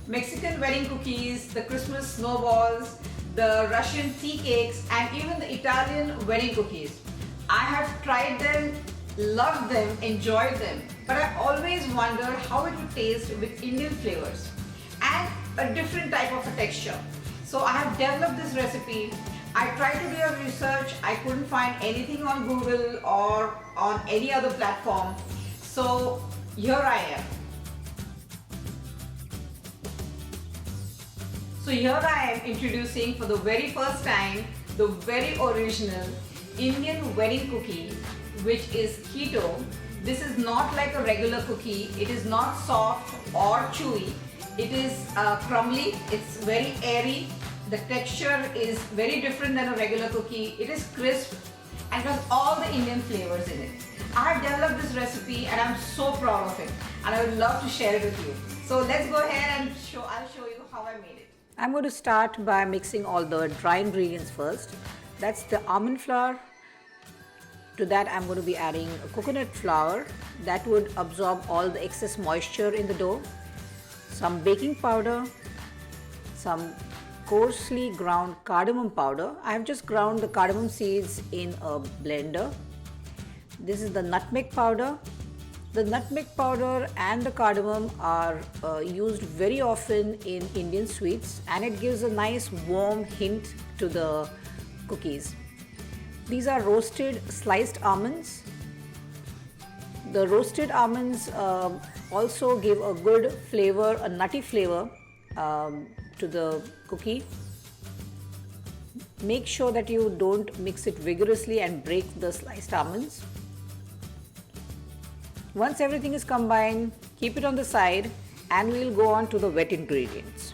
Mexican wedding cookies, the Christmas snowballs, the Russian tea cakes, and even the Italian wedding cookies. I have tried them, loved them, enjoyed them, but I always wondered how it would taste with Indian flavors and a different type of a texture. So I have developed this recipe. I tried to do a research. I couldn't find anything on Google or on any other platform. So here I am. So here I am introducing for the very first time the very original Indian wedding cookie, which is keto. This is not like a regular cookie. It is not soft or chewy. It is crumbly. It's very airy. The texture is very different than a regular cookie. It is crisp and has all the Indian flavors in it. I have developed this recipe and I'm so proud of it, and I would love to share it with you. So let's go ahead and I'll show you how I made it. I'm going to start by mixing all the dry ingredients first. That's the almond flour. To that I'm going to be adding a coconut flour that would absorb all the excess moisture in the dough, some baking powder, some coarsely ground cardamom powder. I have just ground the cardamom seeds in a blender. This is the nutmeg powder. The nutmeg powder and the cardamom are used very often in Indian sweets, and it gives a nice warm hint to the cookies. These are roasted sliced almonds. The roasted almonds also give a good flavor, a nutty flavor to the cookie. Make sure that you don't mix it vigorously and break the sliced almonds. Once everything is combined, keep it on the side and we'll go on to the wet ingredients.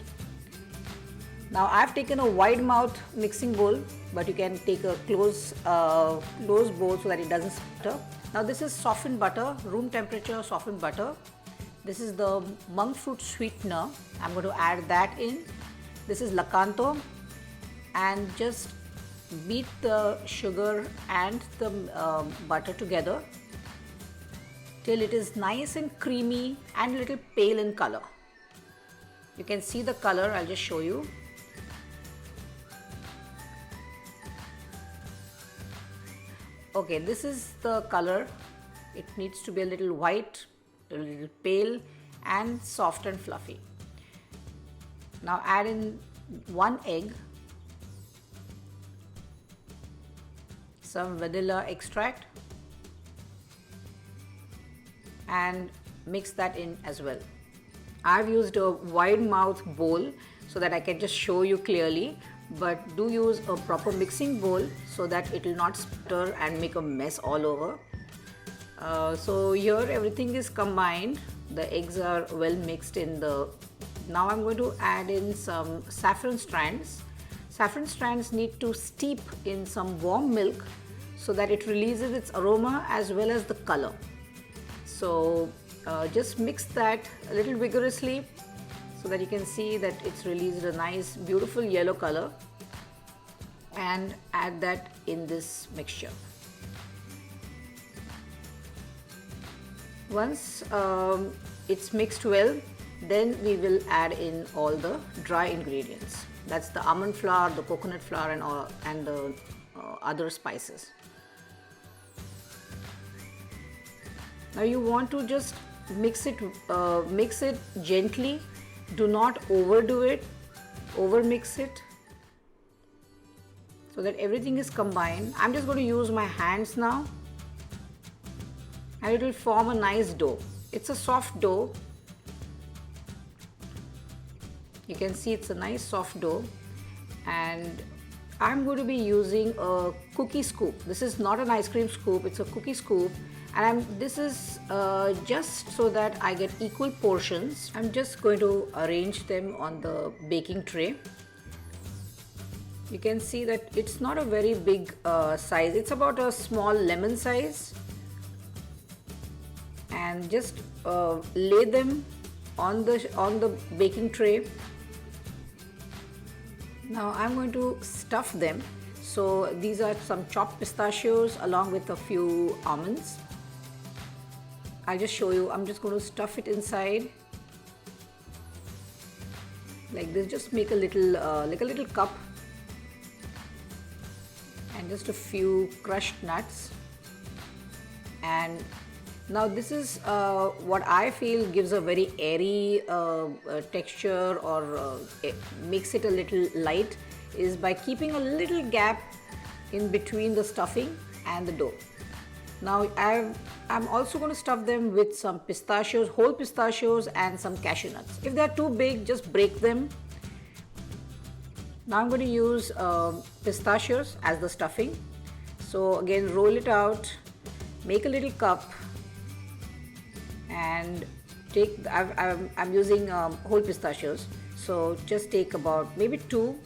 Now I've taken a wide mouth mixing bowl, but you can take a close bowl so that it doesn't sputter. Now this is softened butter, room temperature softened butter. This is the monk fruit sweetener. I'm going to add that in. This is Lakanto, and just beat the sugar and the butter together till it is nice and creamy and a little pale in color. You can see the color, I'll just show you. Okay, this is the color. It needs to be a little white, a little pale and soft and fluffy. Now add in 1 egg, some vanilla extract, and mix that in as well. I've used a wide mouth bowl so that I can just show you clearly, but do use a proper mixing bowl so that it will not sputter and make a mess all over. So here everything is combined. The eggs are well mixed in the... Now I'm going to add in some saffron strands. Saffron strands need to steep in some warm milk so that it releases its aroma as well as the color. So just mix that a little vigorously so that you can see that it's released a nice beautiful yellow color, and add that in this mixture. Once it's mixed well, then we will add in all the dry ingredients. That's the almond flour, the coconut flour, and the other spices. Now you want to just mix it gently. Do not overdo it, overmix it, so that everything is combined. I'm just going to use my hands now, and it will form a nice dough. It's a soft dough. You can see it's a nice soft dough, and I'm going to be using a cookie scoop. This is not an ice cream scoop, it's a cookie scoop. And this is just so that I get equal portions. I'm just going to arrange them on the baking tray. You can see that it's not a very big size. It's about a small lemon size. And just lay them on the baking tray. Now I'm going to stuff them. So these are some chopped pistachios along with a few almonds. I'll just show you. I'm just going to stuff it inside. like this. Just make a little like a little cup and just a few crushed nuts. And now this is what I feel gives a very airy texture, or makes it a little light, is by keeping a little gap in between the stuffing and the dough. Now I'm also going to stuff them with some pistachios, whole pistachios, and some cashew nuts. If they're too big, just break them. Now I'm going to use pistachios as the stuffing. So again, roll it out, make a little cup, and take, I'm using whole pistachios. So just take about maybe 2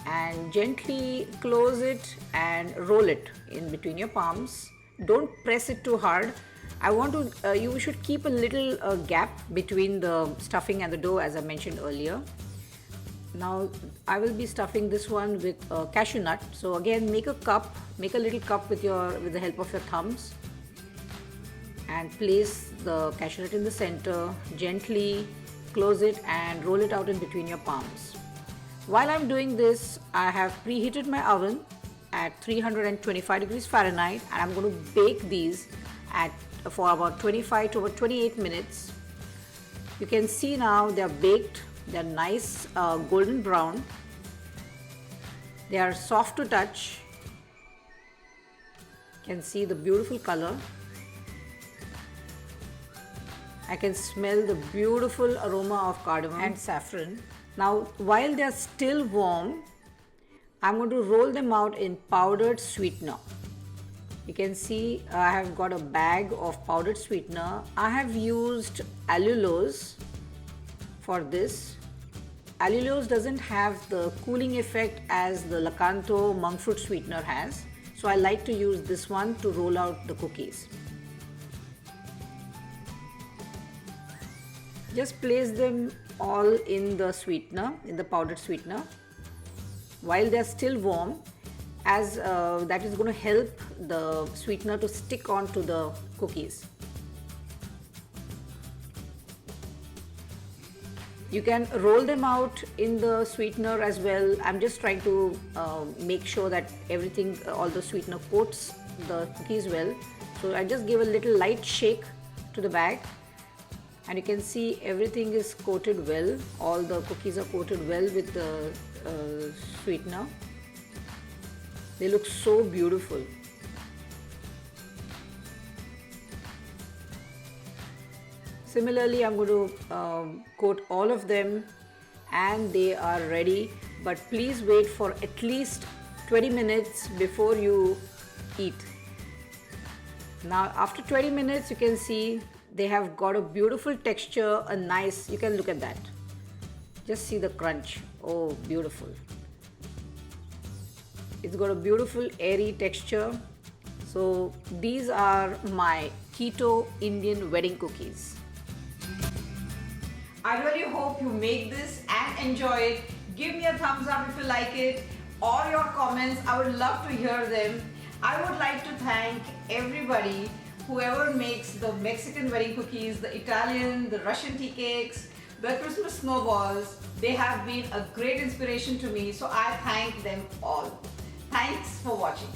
and gently close it and roll it in between your palms. Don't press it too hard. I want to, you should keep a little gap between the stuffing and the dough, as I mentioned earlier. Now I will be stuffing this one with cashew nut. So again, make a cup, make a little cup with the help of your thumbs, and place the cashew nut in the center. Gently close it and roll it out in between your palms. While I'm doing this, I have preheated my oven at 325 degrees Fahrenheit, and I'm going to bake these for about 25 to about 28 minutes. You can see now they are baked. They are nice golden brown. They are soft to touch. You can see the beautiful color. I can smell the beautiful aroma of cardamom and saffron. Now, while they are still warm, I'm going to roll them out in powdered sweetener. You can see I have got a bag of powdered sweetener. I have used allulose for this. Allulose doesn't have the cooling effect as the Lakanto monk fruit sweetener has. So I like to use this one to roll out the cookies. Just place them all in the sweetener, in the powdered sweetener, while they are still warm, as that is going to help the sweetener to stick onto the cookies. You can roll them out in the sweetener as well. I'm just trying to make sure that everything, all the sweetener coats the cookies well. So I just give a little light shake to the bag, and you can see everything is coated well. All the cookies are coated well with the sweetener. They look so beautiful. Similarly, I'm going to coat all of them, and they are ready. But please wait for at least 20 minutes before you eat. Now after 20 minutes, you can see they have got a beautiful texture, a nice, you can look at that. Just see the crunch. Oh, beautiful. It's got a beautiful airy texture. So these are my keto Indian wedding cookies. I really hope you make this and enjoy it. Give me a thumbs up if you like it, or your comments. I would love to hear them. I would like to thank everybody, whoever makes the Mexican wedding cookies, the Italian, the Russian tea cakes, the Christmas snowballs. They have been a great inspiration to me, so I thank them all. Thanks for watching.